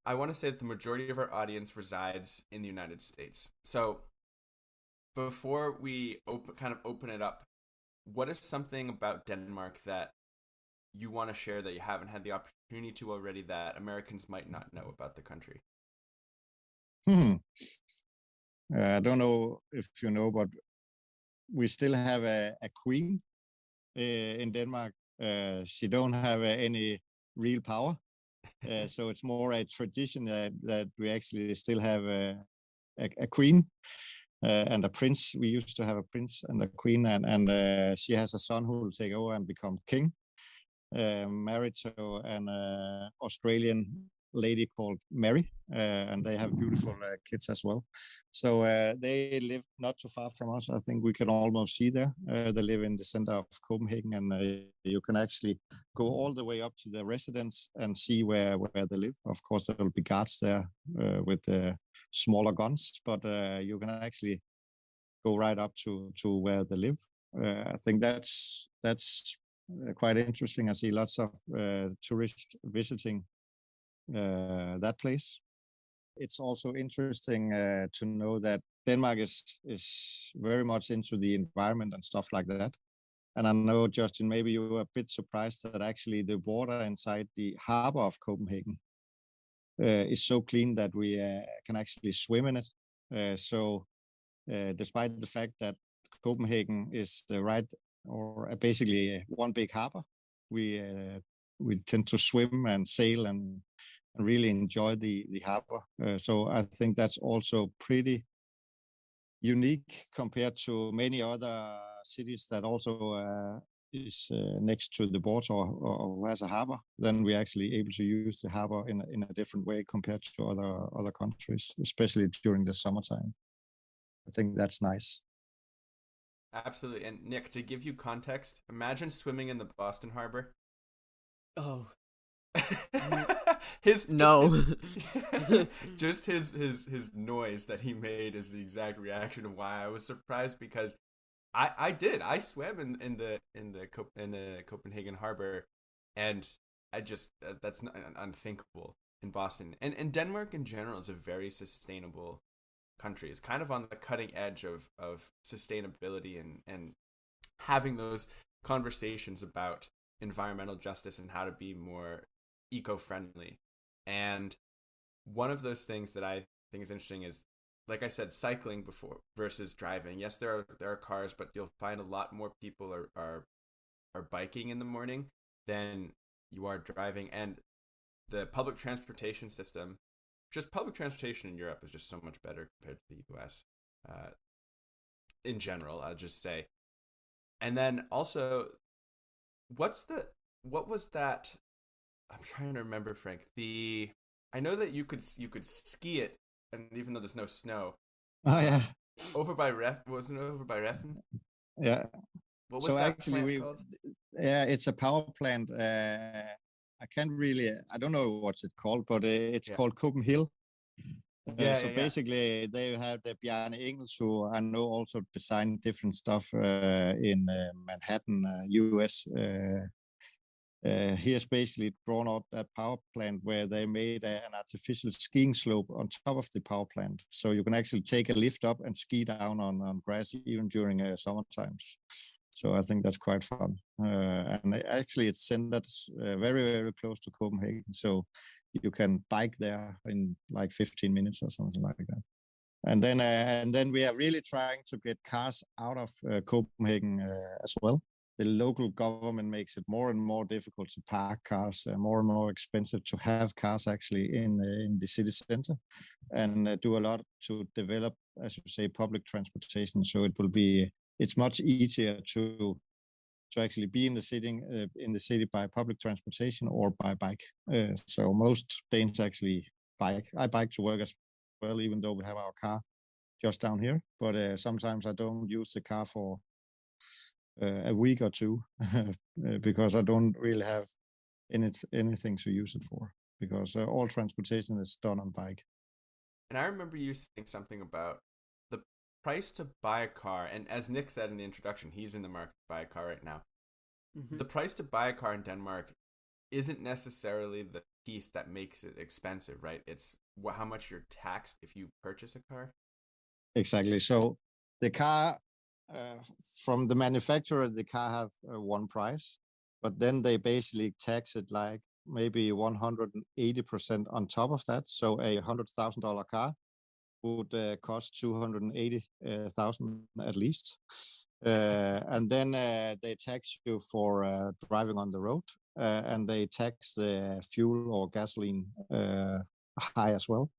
I want to say that the majority of our audience resides in the United States. So, before we open it up, what is something about Denmark that you want to share that you haven't had the opportunity to already, that Americans might not know about the country? I don't know if you know, but we still have a queen in Denmark. She don't have any real power, so it's more a tradition that we actually still have a queen and a prince. We used to have a prince and a queen, and she has a son who will take over and become king, married to an Australian lady called Mary, and they have beautiful kids as well. So they live not too far from us. I think we can almost see there. They live in the center of Copenhagen, and you can actually go all the way up to their residence and see where they live. Of course, there will be guards there with smaller guns, but you can actually go right up to where they live. I think that's quite interesting. I see lots of tourists visiting that place. It's also interesting to know that Denmark is very much into the environment and stuff like that. And I know, Justin, maybe you were a bit surprised that actually the water inside the harbor of Copenhagen is so clean that we can actually swim in it. So despite the fact that Copenhagen is basically one big harbor, we tend to swim and sail and really enjoy the harbor. So I think that's also pretty unique compared to many other cities that also is next to the border or has a harbor. Then we're actually able to use the harbor in a different way compared to other countries, especially during the summertime. I think that's nice. Absolutely. And Nick, to give you context, imagine swimming in the Boston Harbor. Oh. his noise that he made is the exact reaction of why I was surprised, because I swam in the Copenhagen Harbor, and I just that's not unthinkable in Boston. And Denmark in general is a very sustainable country. It's kind of on the cutting edge of sustainability and having those conversations about environmental justice and how to be more eco-friendly. And one of those things that I think is interesting is, like I said, cycling before versus driving. Yes, there are cars, but you'll find a lot more people are biking in the morning than you are driving. And the public transportation system, just public transportation in Europe, is just so much better compared to the US in general, I'll just say. And then also, what was that? I'm trying to remember, Frank. I know that you could ski it, and even though there's no snow. Oh yeah. Over by wasn't it over by Reffen? Yeah. What was that actually plant called? Yeah, it's a power plant. I don't know what's it called, but it's called Copenhagen. Basically, they have the Bjarne Engels, who I know also designed different stuff in Manhattan, US. he has basically drawn out that power plant where they made an artificial skiing slope on top of the power plant. So you can actually take a lift up and ski down on grass even during summer times. So I think that's quite fun. And actually it's centered very, very close to Copenhagen. So you can bike there in like 15 minutes or something like that. And then we are really trying to get cars out of Copenhagen as well. The local government makes it more and more difficult to park cars, more and more expensive to have cars actually in the city center, and do a lot to develop, as you say, public transportation. So it's much easier to actually be in the city by public transportation or by bike. So most Danes actually bike. I bike to work as well, even though we have our car just down here. But sometimes I don't use the car for a week or two because I don't really have anything to use it for, because all transportation is done on bike. And I remember you saying something about the price to buy a car, and as Nick said in the introduction, he's in the market to buy a car right now. Mm-hmm. The price to buy a car in Denmark isn't necessarily the piece that makes it expensive, right? It's how much you're taxed if you purchase a car. Exactly. So the car, from the manufacturer, the car have one price, but then they basically tax it like maybe 180% on top of that. So a $100,000 car would cost 280,000 at least. And then they tax you for driving on the road, and they tax the fuel or gasoline high as well.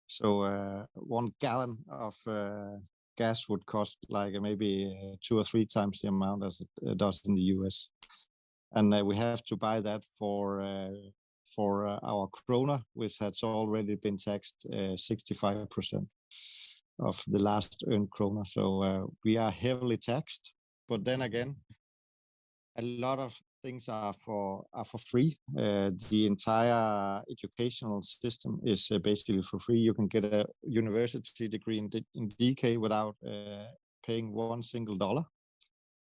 So 1 gallon of gas would cost like maybe 2 or 3 times the amount as it does in the US. And we have to buy that for our krona, which has already been taxed 65% of the last earned krona. So we are heavily taxed. But then again, a lot of things are for free. The entire educational system is basically for free. You can get a university degree in DK without paying $1 single.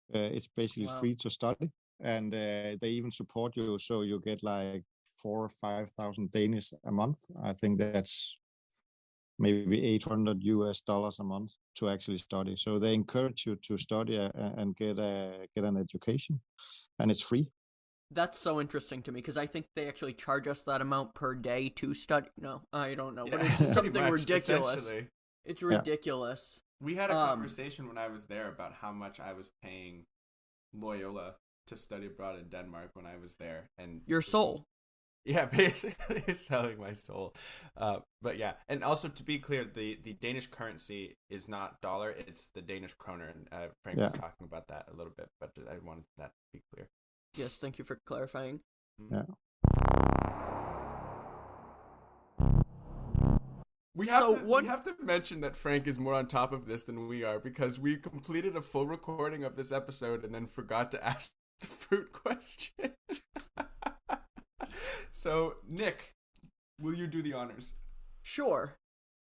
It's basically free to study, and they even support you, so you get like 4,000 or 5,000 Danish a month. I think that's maybe $800 a month to actually study. So they encourage you to study and get an education, and it's free. That's so interesting to me, because I think they actually charge us that amount per day to study. No, I don't know, but it's something ridiculous. It's ridiculous. We had a conversation when I was there about how much I was paying Loyola to study abroad in Denmark when I was there, and your soul. Yeah, basically selling my soul. But yeah, and also to be clear, the Danish currency is not dollar; it's the Danish kroner. And Frank was talking about that a little bit, but I wanted that to be clear. Yes, thank you for clarifying. Yeah. We have to mention that Frank is more on top of this than we are, because we completed a full recording of this episode and then forgot to ask the fruit question. So, Nick, will you do the honors? Sure.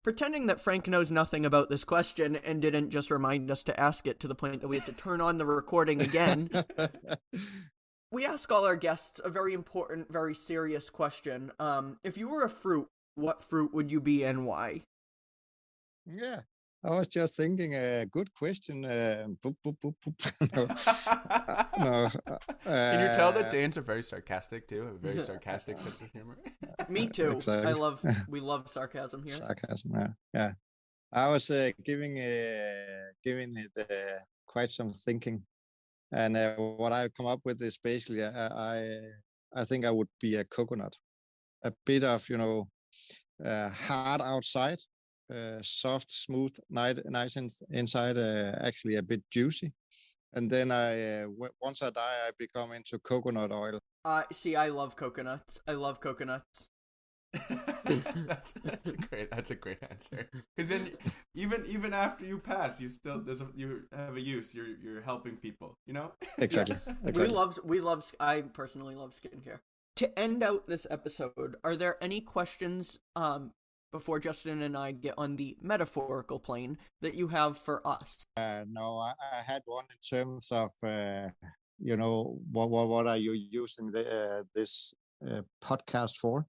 Pretending that Frank knows nothing about this question and didn't just remind us to ask it to the point that we had to turn on the recording again. We ask all our guests a very important, very serious question. If you were a fruit, what fruit would you be and why? Yeah, I was just thinking, good question. No. Can you tell that Danes are very sarcastic too? Have a very sarcastic sense of humor. Me too. Exactly. We love sarcasm here. Sarcasm, yeah. I was giving it quite some thinking, and what I come up with is basically I think I would be a coconut, a bit of hard outside. Soft, smooth, nice inside, actually a bit juicy. And then once I die, I become into coconut oil. See, I love coconuts. That's a great answer. Because then even after you pass, you have a use. You're helping people. Exactly. Yes. Exactly. We love. I personally love skincare. To end out this episode, are there any questions before Justin and I get on the metaphorical plane that you have for us? No, I had one in terms of what are you using this podcast for?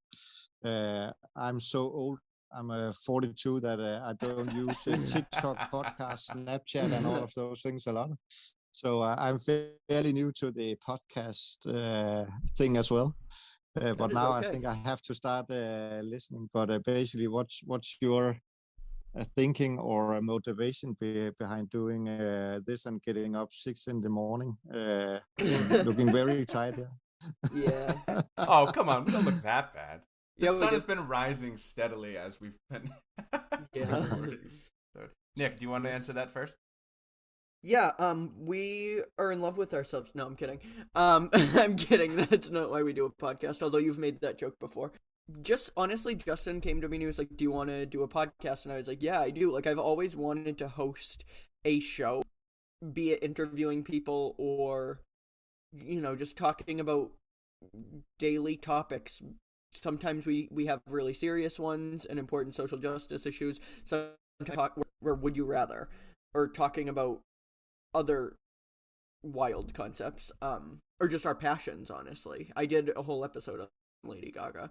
I'm so old. I'm 42 that I don't use TikTok, podcast, Snapchat, and all of those things a lot. So I'm fairly new to the podcast thing as well. But now I think I have to start listening. But basically, what's your thinking or a motivation behind doing this and getting up 6 a.m, looking very tired? Yeah. Oh, come on. We don't look that bad. The Yeah, sun has been rising steadily as we've been Yeah. recording. Nick, do you want to answer that first? Yeah, we are in love with ourselves. No, I'm kidding. I'm kidding. That's not why we do a podcast, although you've made that joke before. Just honestly, Justin came to me and he was like, do you want to do a podcast? And I was like, yeah, I do. Like, I've always wanted to host a show, be it interviewing people or, just talking about daily topics. Sometimes we have really serious ones and important social justice issues. Sometimes talk where would you rather, or talking about other wild concepts, or just our passions, honestly. I did a whole episode of Lady Gaga,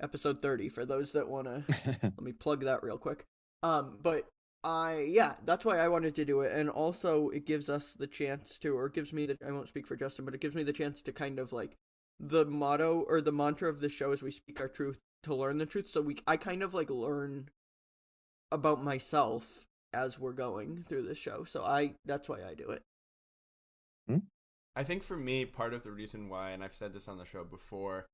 episode 30, for those that want to, let me plug that real quick. But that's why I wanted to do it, and also it gives us the chance to, or it gives me I won't speak for Justin, but it gives me the chance to kind of like, the motto or the mantra of the show is we speak our truth to learn the truth, so I kind of like learn about myself as we're going through this show. So that's why I do it. I think for me, part of the reason why, and I've said this on the show before,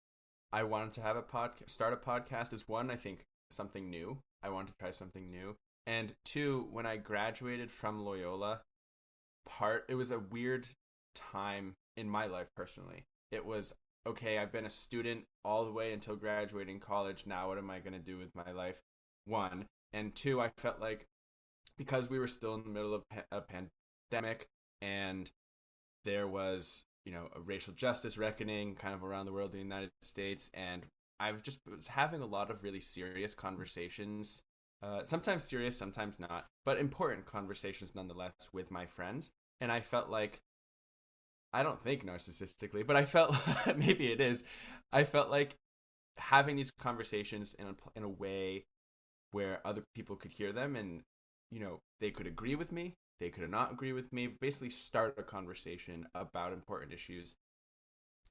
I wanted to have start a podcast is, one, I think something new. I wanted to try something new. And two, when I graduated from Loyola, it was a weird time in my life personally. It was, okay, I've been a student all the way until graduating college. Now what am I going to do with my life? One. And two, I felt like, because we were still in the middle of a pandemic and there was, a racial justice reckoning kind of around the world in the United States, and I've just was having a lot of really serious conversations, sometimes serious, sometimes not, but important conversations nonetheless with my friends. And I felt like, I don't think narcissistically, but I felt, maybe it is, I felt like having these conversations in a way where other people could hear them and, they could agree with me, they could not agree with me, basically start a conversation about important issues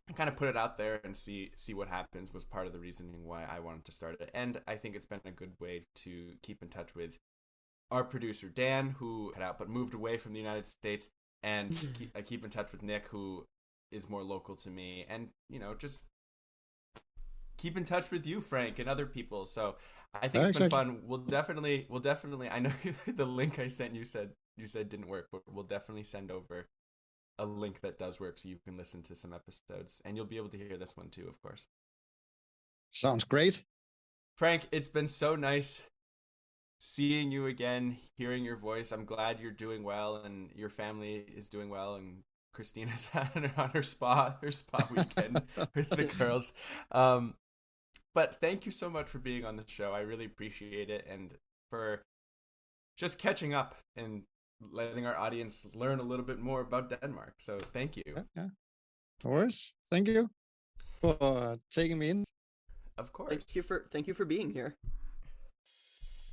and kind of put it out there and see what happens was part of the reasoning why I wanted to start it. And I think it's been a good way to keep in touch with our producer, Dan, who cut out but moved away from the United States, and I keep in touch with Nick, who is more local to me, and, just keep in touch with you, Frank, and other people. So I think it's been fun. We'll definitely, I know the link I sent you said didn't work, but we'll definitely send over a link that does work so you can listen to some episodes, and you'll be able to hear this one too, of course. Sounds great. Frank, it's been so nice seeing you again, hearing your voice. I'm glad you're doing well and your family is doing well, and Christina's on her spa weekend with the girls. But thank you so much for being on the show. I really appreciate it, and for just catching up and letting our audience learn a little bit more about Denmark. So thank you. Yeah. Of course. Thank you for taking me in. Of course. Thank you for being here.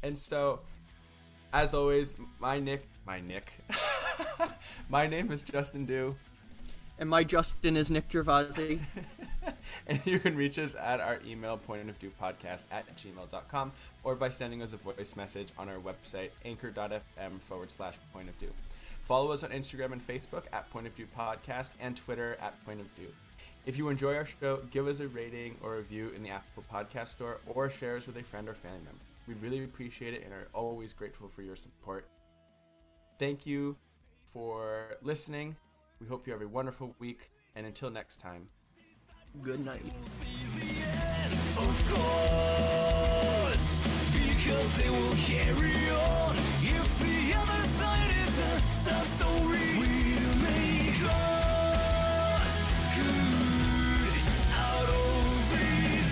And so, as always, my name is Justin Dew. And my Justin is Nick Gervasi. And you can reach us at our email, pointofdewpodcast@gmail.com, or by sending us a voice message on our website, anchor.fm/pointofdew. Follow us on Instagram and Facebook at Point of Dew Podcast, and Twitter at Point of Dew. If you enjoy our show, give us a rating or review in the Apple Podcast Store, or share us with a friend or family member. We really appreciate it and are always grateful for your support. Thank you for listening. We hope you have a wonderful week, and until next time, good night. Of course, because they will carry on. If the other side is a sad story, we'll make good out of it.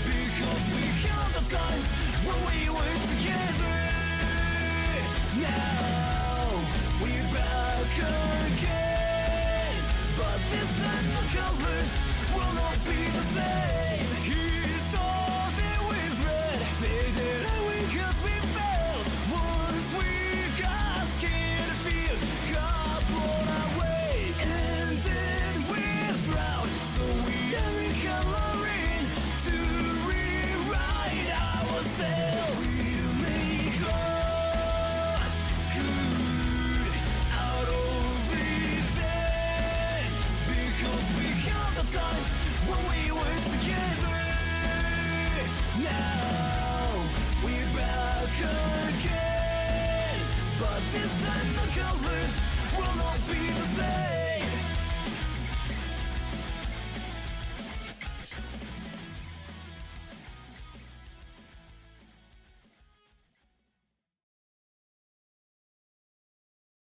Because we count the times when we were together. Now we're back again. be the same.